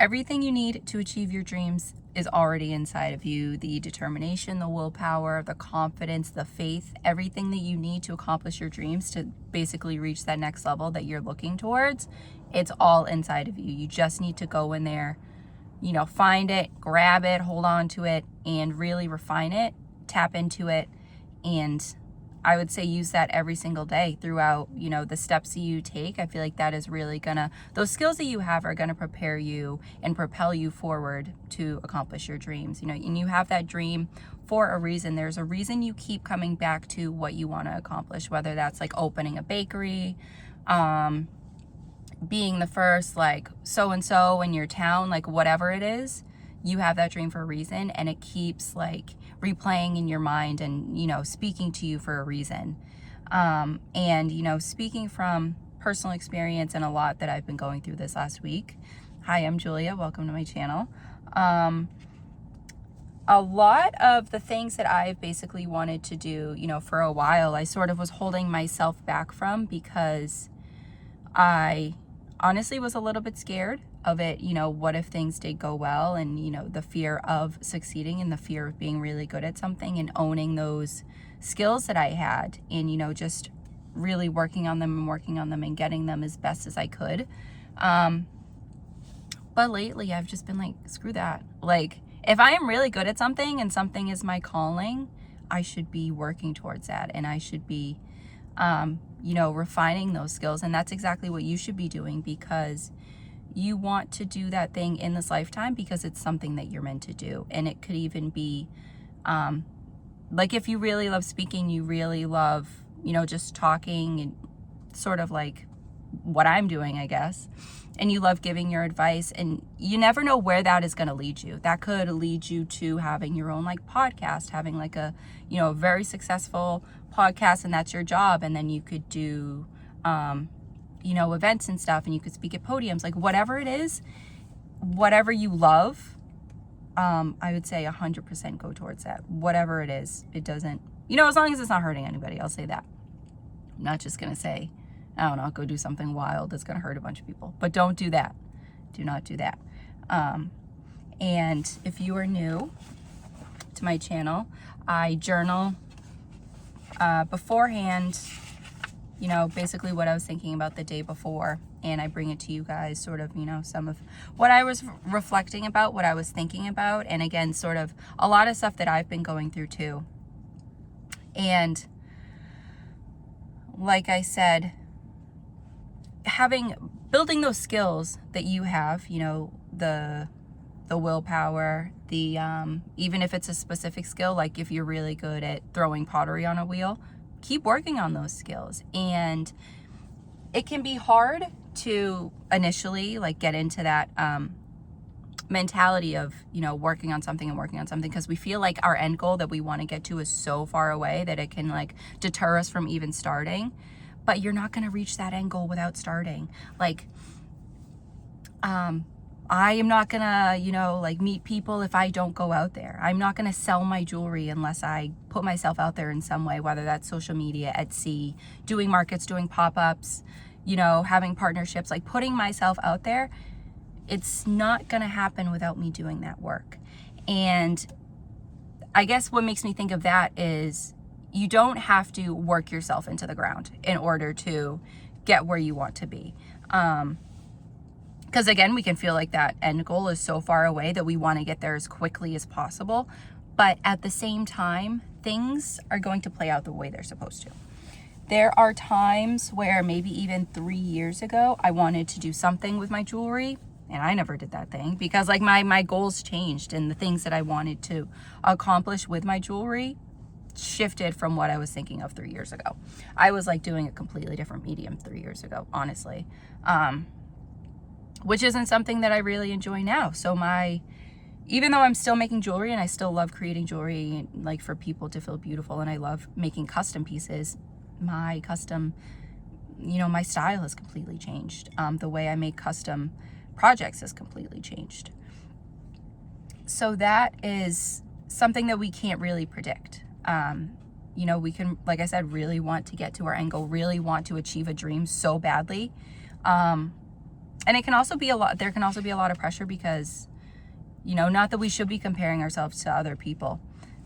everything you need to achieve your dreams is already inside of you. The determination, the willpower, the confidence, the faith, everything that you need to accomplish your dreams, to basically reach that next level that you're looking towards, it's all inside of you. You just need to go in there, you know, find it, grab it, hold on to it, and really refine it, tap into it. And I would say use that every single day throughout, you know, the steps that you take. I feel like that is really those skills that you have are gonna prepare you and propel you forward to accomplish your dreams. You know, and you have that dream for a reason. There's a reason you keep coming back to what you want to accomplish, whether that's like opening a bakery, being the first like so-and-so in your town, like whatever it is, you have that dream for a reason, and it keeps like replaying in your mind and, you know, speaking to you for a reason. And, you know, speaking from personal experience and a lot that I've been going through this last week. Hi, I'm Julia. Welcome to my channel. A lot of the things that I've basically wanted to do, you know, for a while, I sort of was holding myself back from, because I honestly was a little bit scared of it. You know, what if things did go well, and, you know, the fear of succeeding and the fear of being really good at something and owning those skills that I had, and, you know, just really working on them and getting them as best as I could. But lately I've just been like, screw that. Like, if I am really good at something and something is my calling, I should be working towards that, and I should be you know, refining those skills. And that's exactly what you should be doing, because you want to do that thing in this lifetime because it's something that you're meant to do. And it could even be like, if you really love speaking, you really love, you know, just talking, and sort of like what I'm doing, I guess, and you love giving your advice, and you never know where that is going to lead you. That could lead you to having your own like podcast, having like a, you know, very successful podcast, and that's your job. And then you could do, you know, events and stuff, and you could speak at podiums, like whatever it is, whatever you love, I would say 100% go towards that. Whatever it is, it doesn't, you know, as long as it's not hurting anybody, I'll say that. I'm not just going to say, I don't know, go do something wild that's going to hurt a bunch of people. But don't do that. Do not do that. And if you are new to my channel, I journal beforehand, you know, basically what I was thinking about the day before, and I bring it to you guys, sort of, you know, some of what I was reflecting about, what I was thinking about, and again, sort of a lot of stuff that I've been going through too. And like I said, building those skills that you have, you know, the willpower, the even if it's a specific skill, like if you're really good at throwing pottery on a wheel, keep working on those skills. And it can be hard to initially like get into that mentality of, you know, working on something, because we feel like our end goal that we want to get to is so far away that it can like deter us from even starting. But you're not going to reach that end goal without starting. Like, I am not going to, you know, like meet people if I don't go out there. I'm not going to sell my jewelry unless I put myself out there in some way, whether that's social media, Etsy, doing markets, doing pop-ups, you know, having partnerships, like putting myself out there. It's not going to happen without me doing that work. And I guess what makes me think of that is, you don't have to work yourself into the ground in order to get where you want to be. Because again, we can feel like that end goal is so far away that we want to get there as quickly as possible. But at the same time, things are going to play out the way they're supposed to. There are times where maybe even 3 years ago, I wanted to do something with my jewelry, and I never did that thing because like my goals changed, and the things that I wanted to accomplish with my jewelry shifted from what I was thinking of 3 years ago. I was like doing a completely different medium 3 years ago, honestly, which isn't something that I really enjoy now. So even though I'm still making jewelry and I still love creating jewelry like for people to feel beautiful, and I love making custom pieces, my custom, you know, my style has completely changed. The way I make custom projects has completely changed. So that is something that we can't really predict. You know, we can, like I said, really want to get to our end goal, really want to achieve a dream so badly. And it can also be there can also be a lot of pressure because, not that we should be comparing ourselves to other people,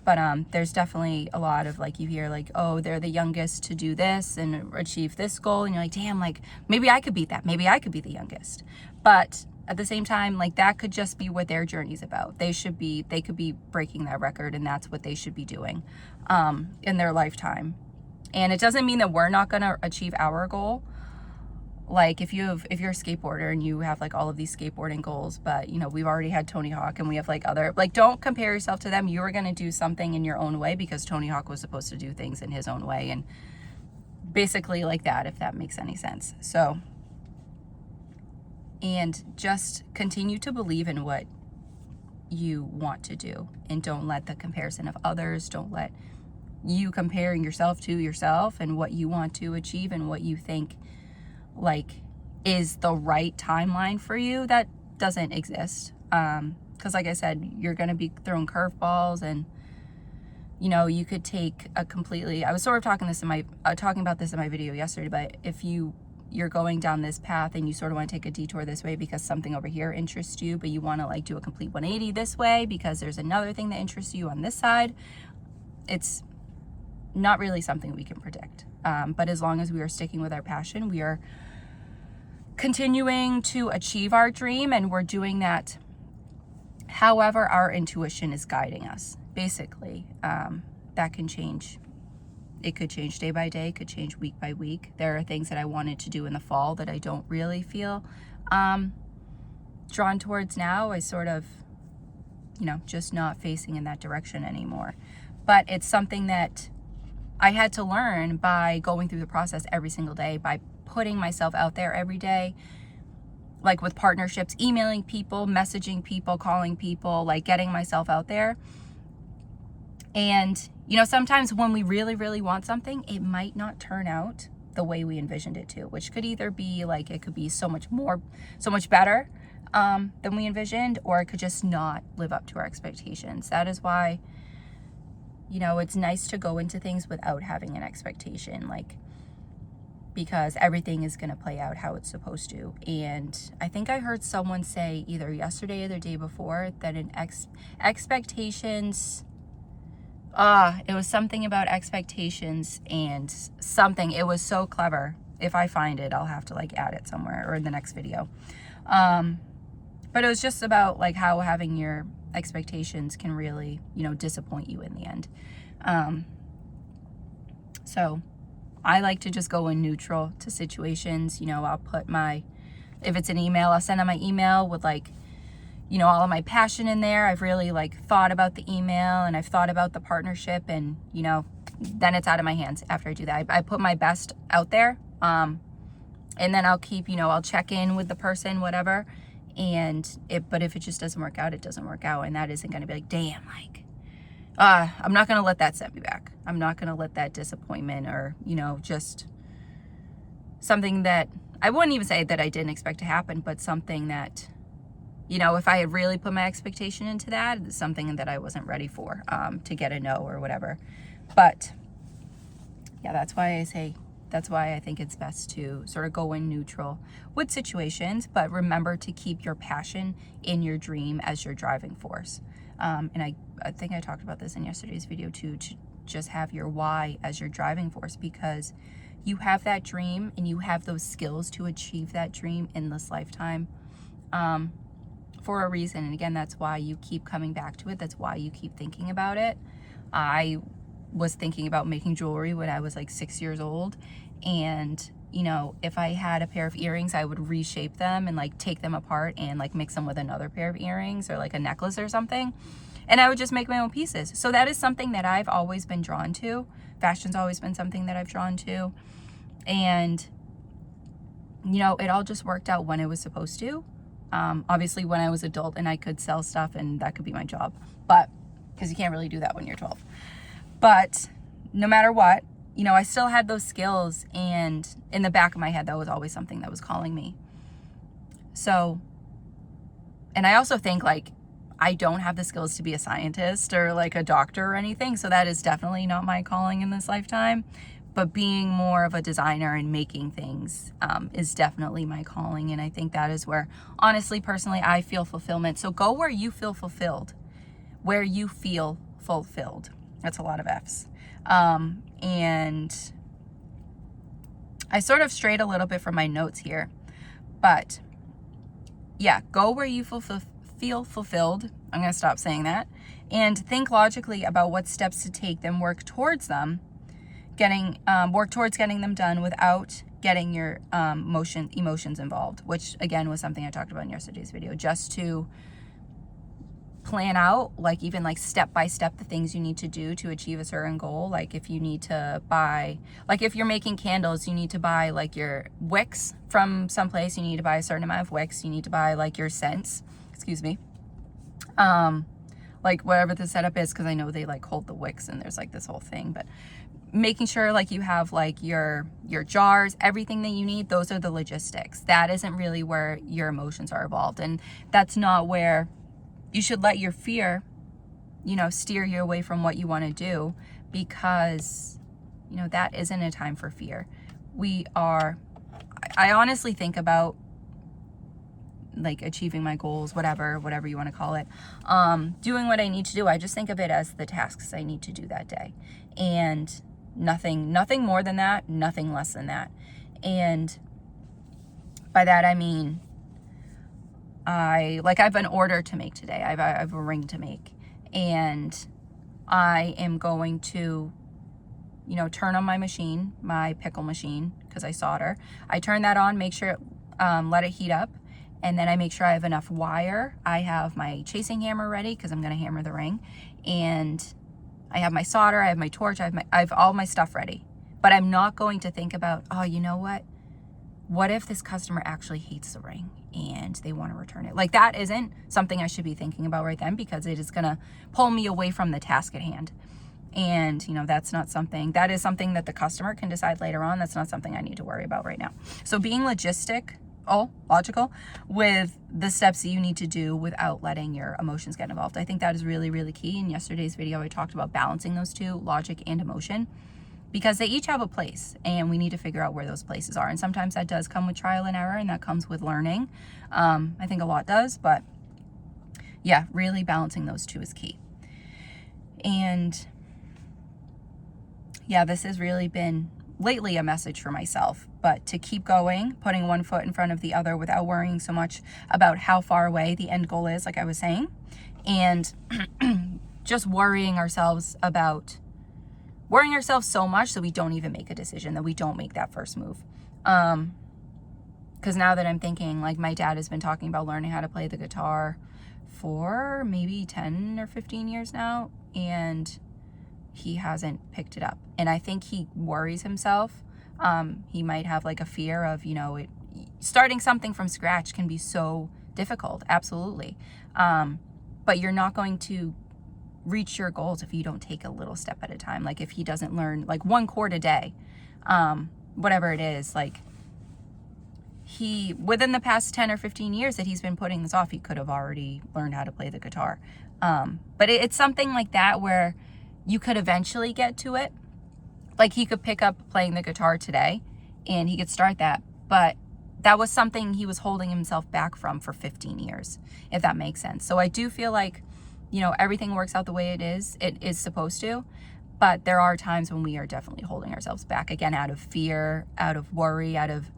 but there's definitely a lot of like, you hear like, oh, they're the youngest to do this and achieve this goal. And you're like, damn, like maybe I could beat that. Maybe I could be the youngest. But at the same time, like that could just be what their journey's about. They could be breaking that record, and that's what they should be doing in their lifetime. And it doesn't mean that we're not going to achieve our goal. Like if you're a skateboarder and you have like all of these skateboarding goals, but we've already had Tony Hawk and we have like don't compare yourself to them. You are going to do something in your own way because Tony Hawk was supposed to do things in his own way, and basically like that, if that makes any sense. So, and just continue to believe in what you want to do, and don't let the comparison of others, don't let you comparing yourself to yourself and what you want to achieve and what you think like is the right timeline for you. That doesn't exist. Because like I said, you're going to be thrown curveballs, and you could take a completely, I was sort of talking about this in my video yesterday, but if you're going down this path and you sort of want to take a detour this way because something over here interests you, but you want to like do a complete 180 this way because there's another thing that interests you on this side, it's not really something we can predict. But as long as we are sticking with our passion, we are continuing to achieve our dream, and we're doing that however our intuition is guiding us. Basically, that can change. It could change day by day, could change week by week. There are things that I wanted to do in the fall that I don't really feel drawn towards now. I sort of, just not facing in that direction anymore. But it's something that I had to learn by going through the process every single day, by putting myself out there every day, like with partnerships, emailing people, messaging people, calling people, like getting myself out there. And, sometimes when we really, really want something, it might not turn out the way we envisioned it to, which could either be like, it could be so much better than we envisioned, or it could just not live up to our expectations. That is why, it's nice to go into things without having an expectation, like, because everything is going to play out how it's supposed to. And I think I heard someone say either yesterday or the day before that expectations, it was something about expectations and something. It was so clever. If I find it, I'll have to like add it somewhere or in the next video. But it was just about like how having your expectations can really, disappoint you in the end. So I like to just go in neutral to situations. I'll put if it's an email, I'll send out my email with like, all of my passion in there. I've really like thought about the email, and I've thought about the partnership, and, then it's out of my hands after I do that. I put my best out there. And then I'll keep, I'll check in with the person, whatever. But if it just doesn't work out, it doesn't work out. And that isn't going to be like, damn, like, I'm not going to let that set me back. I'm not going to let that disappointment or, just something that I wouldn't even say that I didn't expect to happen, but something that, if I had really put my expectation into that, it's something that I wasn't ready for, to get a no or whatever. But yeah, that's why I think it's best to sort of go in neutral with situations, but remember to keep your passion in your dream as your driving force. And I think I talked about this in yesterday's video too, to just have your why as your driving force, because you have that dream and you have those skills to achieve that dream in this lifetime, for a reason. And again, that's why you keep coming back to it. That's why you keep thinking about it. I was thinking about making jewelry when I was like 6 years old. And, if I had a pair of earrings, I would reshape them and like take them apart and like mix them with another pair of earrings or like a necklace or something. And I would just make my own pieces. So that is something that I've always been drawn to. Fashion's always been something that I've drawn to. And, it all just worked out when it was supposed to. Obviously when I was adult and I could sell stuff, and that could be my job, but because you can't really do that when you're 12. But no matter what, I still had those skills, and in the back of my head, that was always something that was calling me. So, and I also think like I don't have the skills to be a scientist or like a doctor or anything. So that is definitely not my calling in this lifetime. But being more of a designer and making things is definitely my calling. And I think that is where, honestly, personally, I feel fulfillment. So go where you feel fulfilled, where you feel fulfilled. That's a lot of F's. And I sort of strayed a little bit from my notes here, but yeah, go where you feel fulfilled. I'm going to stop saying that, and think logically about what steps to take, then work towards them, getting them done without getting your emotions involved, which again was something I talked about in yesterday's video. Just to plan out, like even like step by step, the things you need to do to achieve a certain goal. Like if you need to buy, like if you're making candles, you need to buy like your wicks from someplace, you need to buy a certain amount of wicks, you need to buy like your scents, excuse me, like whatever the setup is, because I know they like hold the wicks and there's like this whole thing, but making sure like you have like your jars, everything that you need. Those are the logistics. That isn't really where your emotions are involved, and that's not where you should let your fear, steer you away from what you want to do, because, that isn't a time for fear. I honestly think about like achieving my goals, whatever you want to call it, doing what I need to do. I just think of it as the tasks I need to do that day, and nothing more than that, nothing less than that. And by that, I mean, I have an order to make today. I have a ring to make, and I am going to, turn on my machine, my pickle machine, because I solder. I turn that on, make sure, let it heat up, and then I make sure I have enough wire. I have my chasing hammer ready because I'm going to hammer the ring, and I have my solder, I have my torch, I have all my stuff ready. But I'm not going to think about, oh, you know what? What if this customer actually hates the ring and they want to return it? Like, that isn't something I should be thinking about right then, because it is going to pull me away from the task at hand. And, that's not something, that is something that the customer can decide later on. That's not something I need to worry about right now. So being logical with the steps that you need to do without letting your emotions get involved. I think that is really, really key. In yesterday's video, I talked about balancing those two, logic and emotion, because they each have a place, and we need to figure out where those places are. And sometimes that does come with trial and error, and that comes with learning. I think a lot does, but yeah, really balancing those two is key. And yeah, this has really been lately a message for myself, but to keep going, putting one foot in front of the other without worrying so much about how far away the end goal is, like I was saying, and just worrying ourselves so much that we don't even make a decision, that we don't make that first move. Because now that I'm thinking, like, my dad has been talking about learning how to play the guitar for maybe 10 or 15 years now, and he hasn't picked it up. And I think he worries himself. He might have like a fear of, starting something from scratch can be so difficult. Absolutely. But you're not going to reach your goals if you don't take a little step at a time. Like if he doesn't learn like one chord a day, whatever it is, like within the past 10 or 15 years that he's been putting this off, he could have already learned how to play the guitar. But it's something like that where you could eventually get to it. Like he could pick up playing the guitar today and he could start that. But that was something he was holding himself back from for 15 years, if that makes sense. So I do feel like, everything works out the way it is supposed to. But there are times when we are definitely holding ourselves back, again, out of fear, out of worry, out of,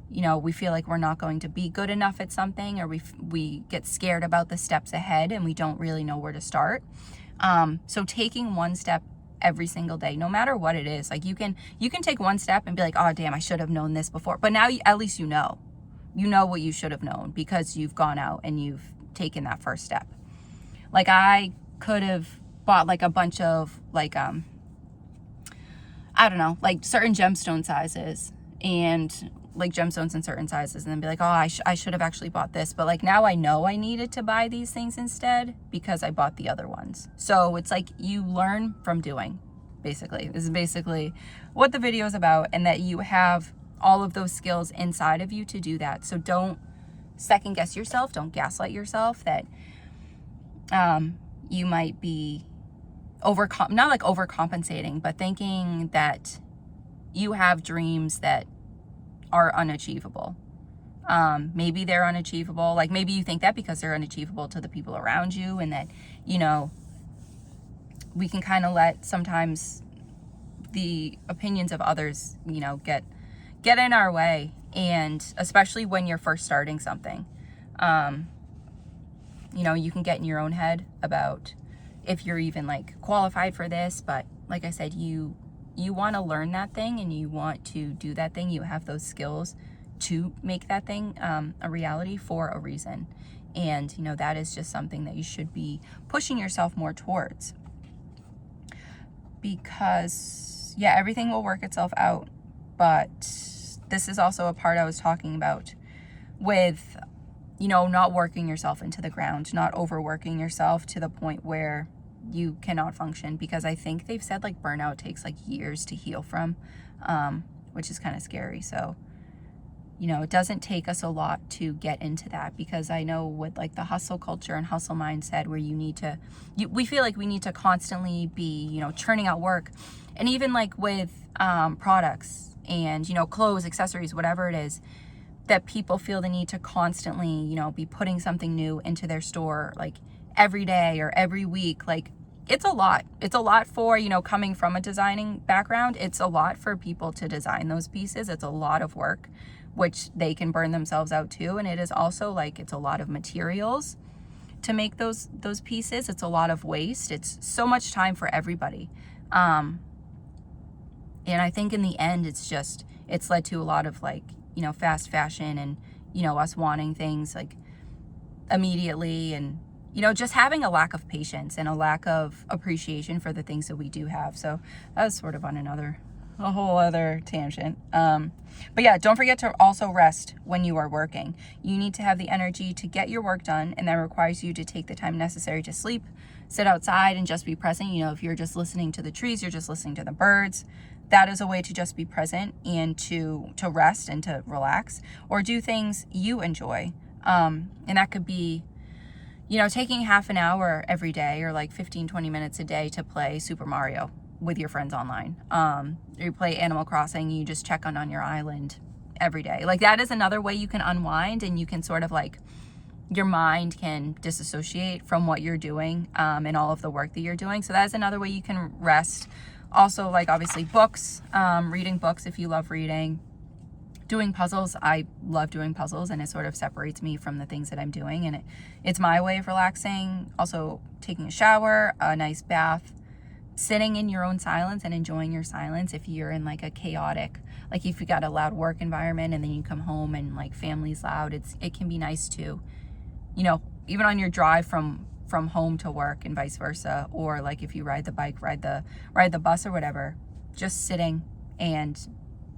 we feel like we're not going to be good enough at something, or we get scared about the steps ahead and we don't really know where to start. So taking one step every single day, no matter what it is, like you can take one step and be like, oh damn, I should have known this before. But now at least you know what you should have known, because you've gone out and you've taken that first step. Like I could have bought like a bunch of like, I don't know, like certain gemstone sizes, and like gemstones in certain sizes, and then be like, oh, I should have actually bought this. But like now I know I needed to buy these things instead because I bought the other ones. So it's like you learn from doing, basically. This is basically what the video is about, and that you have all of those skills inside of you to do that. So don't second guess yourself. Don't gaslight yourself that you might be not like overcompensating, but thinking that you have dreams that are unachievable. Maybe they're unachievable. Like maybe you think that because they're unachievable to the people around you, and that, you know, we can kind of let sometimes the opinions of others, you know, get in our way. And especially when you're first starting something, you know, you can get in your own head about if you're even like qualified for this. But like I said, you want to learn that thing and you want to do that thing. You have those skills to make that thing a reality for a reason. And, you know, that is just something that you should be pushing yourself more towards. Because, yeah, everything will work itself out. But this is also a part I was talking about with, you know, not working yourself into the ground, not overworking yourself to the point where you cannot function. Because I think they've said like burnout takes like years to heal from, which is kind of scary. So, you know, it doesn't take us a lot to get into that, because I know with like the hustle culture and hustle mindset where you need to, we feel like we need to constantly be, you know, churning out work. And even like with products and, you know, clothes, accessories, whatever it is, that people feel the need to constantly, you know, be putting something new into their store like every day or every week. Like it's a lot. It's a lot for, you know, coming from a designing background. It's a lot for people to design those pieces. It's a lot of work, which they can burn themselves out too. And it is also like, it's a lot of materials to make those pieces. It's a lot of waste. It's so much time for everybody. And I think in the end, it's led to a lot of like, you know, fast fashion and, you know, us wanting things like immediately, and, you know, just having a lack of patience and a lack of appreciation for the things that we do have. So that was sort of on a whole other tangent. But yeah, don't forget to also rest when you are working. You need to have the energy to get your work done, and that requires you to take the time necessary to sleep, sit outside, and just be present. You know, if you're just listening to the trees, you're just listening to the birds. That is a way to just be present and to rest and to relax, or do things you enjoy. And that could be, you know, taking half an hour every day or like 15-20 minutes a day to play Super Mario with your friends online. Or you play Animal Crossing, you just check on your island every day. Like that is another way you can unwind, and you can sort of like, your mind can disassociate from what you're doing and all of the work that you're doing. So that is another way you can rest. Also, like obviously books, reading books if you love reading, doing puzzles. I love doing puzzles, and it sort of separates me from the things that I'm doing, and it's my way of relaxing. Also taking a shower, a nice bath, sitting in your own silence and enjoying your silence. If you're in like a chaotic, like if you got a loud work environment and then you come home and like family's loud, it can be nice to, you know, even on your drive from home to work and vice versa, or like if you ride the bike, ride the bus or whatever, just sitting and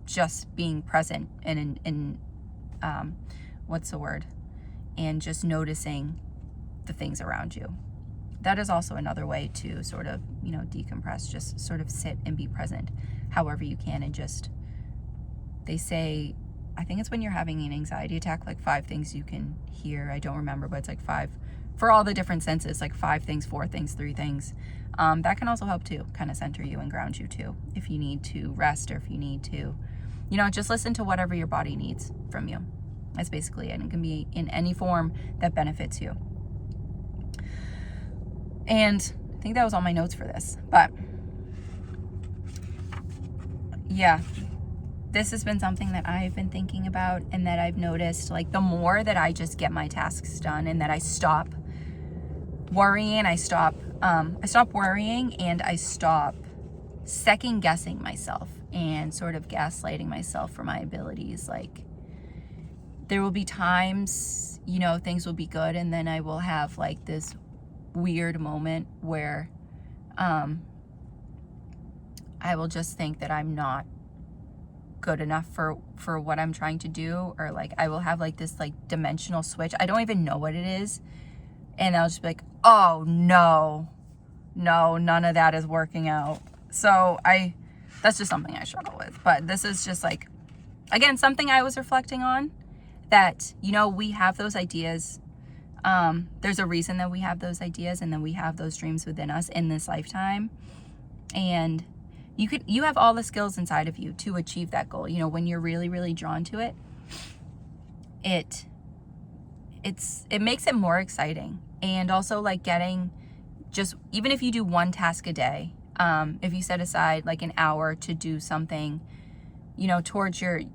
just being present and what's the word? And just noticing the things around you. That is also another way to sort of, you know, decompress, just sort of sit and be present however you can. And just, they say, I think it's when you're having an anxiety attack, like 5 things you can hear. I don't remember, but it's like 5 for all the different senses, like 5 things, 4 things, 3 things. That can also help to kind of center you and ground you too, if you need to rest, or if you need to, you know, just listen to whatever your body needs from you. That's basically it. And it can be in any form that benefits you. And I think that was all my notes for this. But yeah, this has been something that I've been thinking about, and that I've noticed, like the more that I just get my tasks done and that I stop worrying, I stop worrying, and I stop second guessing myself and sort of gaslighting myself for my abilities. Like there will be times, you know, things will be good, and then I will have like this weird moment where I will just think that I'm not good enough for what I'm trying to do, or like I will have like this like dimensional switch. I don't even know what it is, and I'll just be like, oh no, none of that is working out. So that's just something I struggle with. But this is just like, again, something I was reflecting on, that, you know, we have those ideas. There's a reason that we have those ideas, and then we have those dreams within us in this lifetime. And, you have all the skills inside of you to achieve that goal. You know, when you're really, really drawn to it, it makes it more exciting. And also, like, getting just, even if you do one task a day, if you set aside like an hour to do something, you know, towards your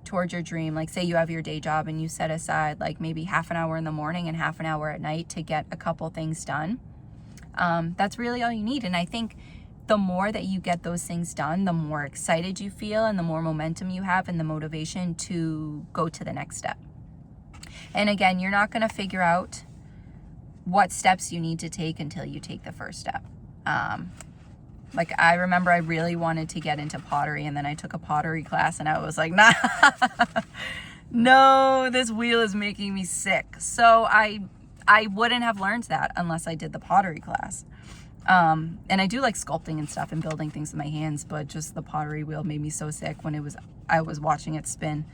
dream, like say you have your day job and you set aside like maybe half an hour in the morning and half an hour at night to get a couple things done, that's really all you need. And I think the more that you get those things done, the more excited you feel and the more momentum you have and the motivation to go to the next step. And again, you're not going to figure out what steps you need to take until you take the first step. Like, I remember I really wanted to get into pottery, and then I took a pottery class and I was like, nah, no, this wheel is making me sick. So I wouldn't have learned that unless I did the pottery class. And I do like sculpting and stuff and building things with my hands, but just the pottery wheel made me so sick when I was watching it spin.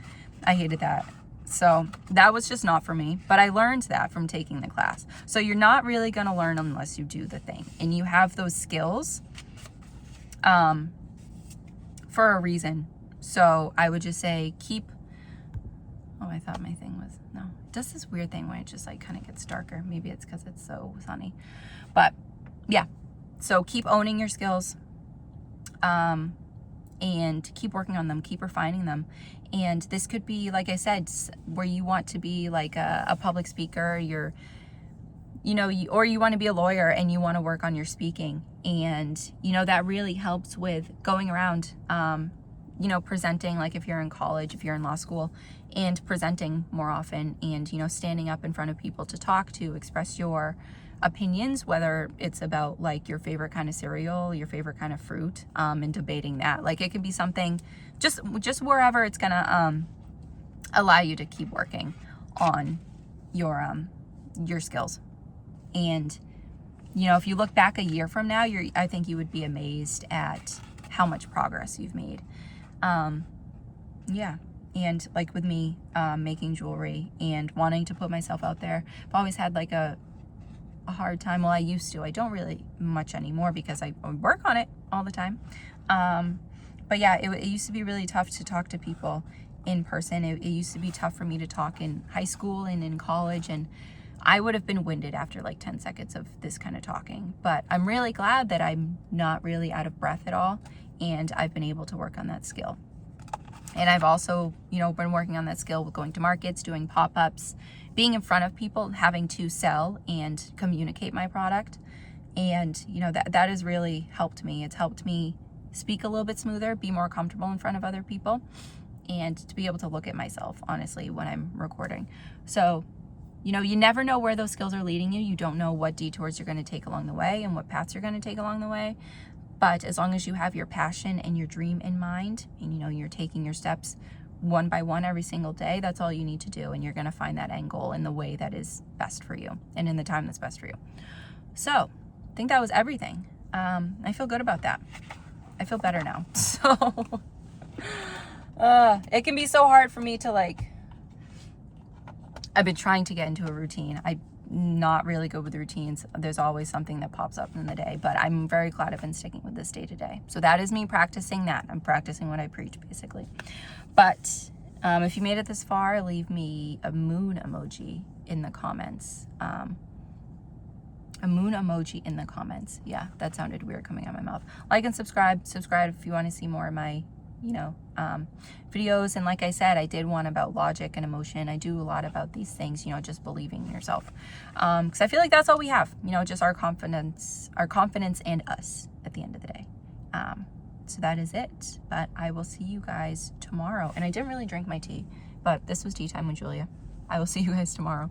I hated that. So that was just not for me, but I learned that from taking the class. So you're not really going to learn unless you do the thing, and you have those skills for a reason. So I would just say I thought my thing was, no, it does this weird thing when it just like kind of gets darker. Maybe it's because it's so sunny, but yeah. So keep owning your skills, and keep working on them, keep refining them. And this could be, like I said, where you want to be like a public speaker, or you want to be a lawyer and you want to work on your speaking. And, that really helps with going around, presenting, like if you're in college, if you're in law school, and presenting more often, and, standing up in front of people to talk to, express your opinions, whether it's about like your favorite kind of cereal, your favorite kind of fruit, and debating that. Like, it can be something just wherever it's gonna allow you to keep working on your skills. And if you look back a year from now, I think you would be amazed at how much progress you've made. Yeah. And like with me, making jewelry and wanting to put myself out there, I've always had like a hard time. Well, I used to. I don't really much anymore because I work on it all the time. But yeah, it used to be really tough to talk to people in person. It used to be tough for me to talk in high school and in college, and I would have been winded after like 10 seconds of this kind of talking. But I'm really glad that I'm not really out of breath at all, and I've been able to work on that skill. And I've also, been working on that skill with going to markets, doing pop-ups, being in front of people, having to sell and communicate my product. And, that has really helped me. It's helped me speak a little bit smoother, be more comfortable in front of other people, and to be able to look at myself, honestly, when I'm recording. So, you never know where those skills are leading you. You don't know what detours you're going to take along the way and what paths you're going to take along the way. But as long as you have your passion and your dream in mind, and you're taking your steps one by one every single day, that's all you need to do. And you're going to find that end goal in the way that is best for you and in the time that's best for you. So I think that was everything. I feel good about that. I feel better now. So it can be so hard for me to I've been trying to get into a routine. I'm not really good with routines. There's always something that pops up in the day, but I'm very glad I've been sticking with this day to day. So that is me practicing that. I'm practicing what I preach, basically. But if you made it this far, leave me a moon emoji in the comments. A moon emoji in the comments. Yeah, that sounded weird coming out of my mouth. Like and subscribe if you want to see more of my videos. And like I said, I did one about logic and emotion. I do a lot about these things, just believing in yourself. Because I feel like that's all we have, just our confidence and us at the end of the day. So that is it. But I will see you guys tomorrow. And I didn't really drink my tea, but this was tea time with Julia. I will see you guys tomorrow.